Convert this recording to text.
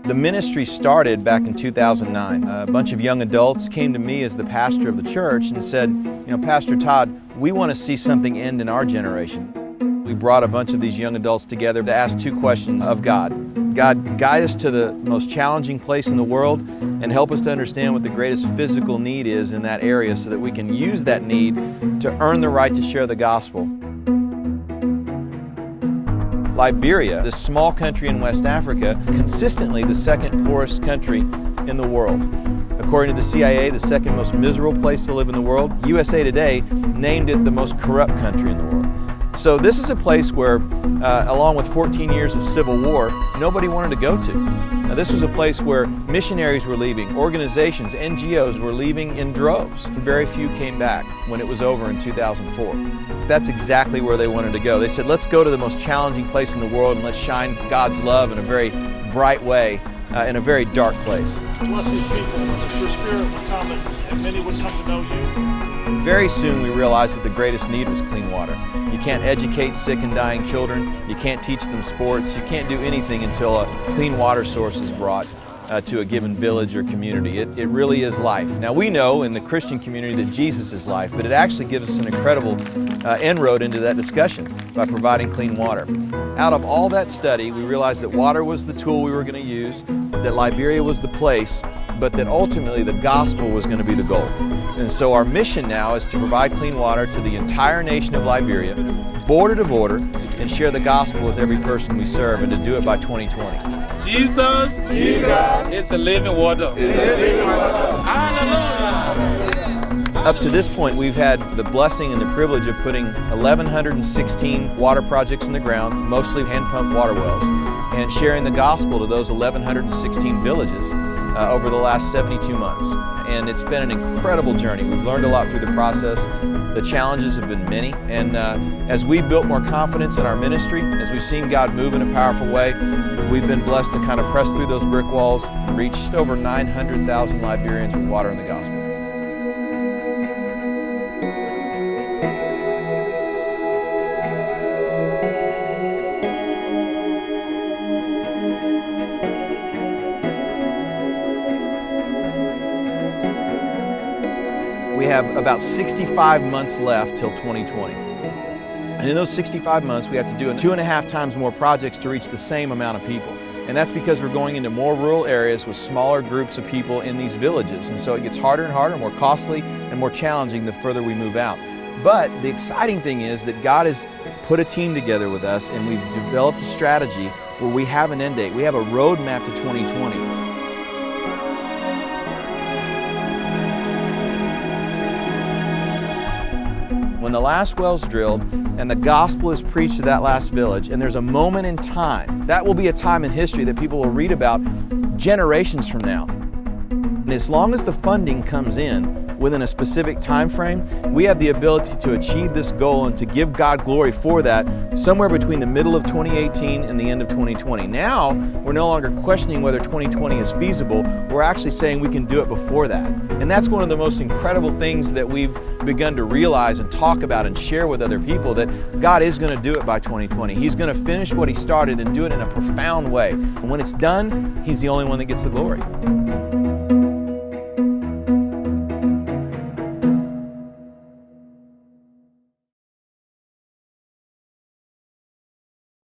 The ministry started back in 2009. A bunch of young adults came to me as the pastor of the church and said, Pastor Todd, we want to see something end in our generation. We brought a bunch of these young adults together to ask two questions of God. God, guide us to the most challenging place in the world and help us to understand what the greatest physical need is in that area so that we can use that need to earn the right to share the gospel. Liberia, this small country in West Africa, consistently the second poorest country in the world. According to the CIA, the second most miserable place to live in the world. USA Today named it the most corrupt country in the world. So this is a place where, along with 14 years of civil war, nobody wanted to go to. Now, this was a place where missionaries were leaving, organizations, NGOs were leaving in droves. Very few came back when it was over in 2004. That's exactly where they wanted to go. They said, let's go to the most challenging place in the world and let's shine God's love in a very bright way in a very dark place. Bless these people, that your spirit would come and many would come to know you. Very soon we realized that the greatest need was clean water. You can't educate sick and dying children, you can't teach them sports, you can't do anything until a clean water source is brought to a given village or community. It really is life. Now we know in the Christian community that Jesus is life, but it actually gives us an incredible inroad into that discussion by providing clean water. Out of all that study, we realized that water was the tool we were going to use, that Liberia was the place, but that ultimately the gospel was going to be the goal. And so our mission now is to provide clean water to the entire nation of Liberia, border to border, and share the gospel with every person we serve, and to do it by 2020. Jesus is the living water. Up to this point, we've had the blessing and the privilege of putting 1,116 water projects in the ground, mostly hand-pumped water wells, and sharing the gospel to those 1,116 villages over the last 72 months. And it's been an incredible journey. We've learned a lot through the process. The challenges have been many, and as we built more confidence in our ministry, as we've seen God move in a powerful way, we've been blessed to kind of press through those brick walls and reach over 900,000 Liberians with water and the gospel. We have about 65 months left till 2020. And in those 65 months, we have to do 2.5 times more projects to reach the same amount of people. And that's because we're going into more rural areas with smaller groups of people in these villages. And so it gets harder and harder, more costly and more challenging the further we move out. But the exciting thing is that God has put a team together with us, and we've developed a strategy where we have an end date. We have a roadmap to 2020. When the last well's drilled and the gospel is preached to that last village, and there's a moment in time, that will be a time in history that people will read about generations from now. And as long as the funding comes in within a specific time frame, we have the ability to achieve this goal and to give God glory for that somewhere between the middle of 2018 and the end of 2020. Now, we're no longer questioning whether 2020 is feasible. We're actually saying we can do it before that. And that's one of the most incredible things that we've begun to realize and talk about and share with other people, that God is going to do it by 2020. He's going to finish what He started and do it in a profound way. And when it's done, He's the only one that gets the glory.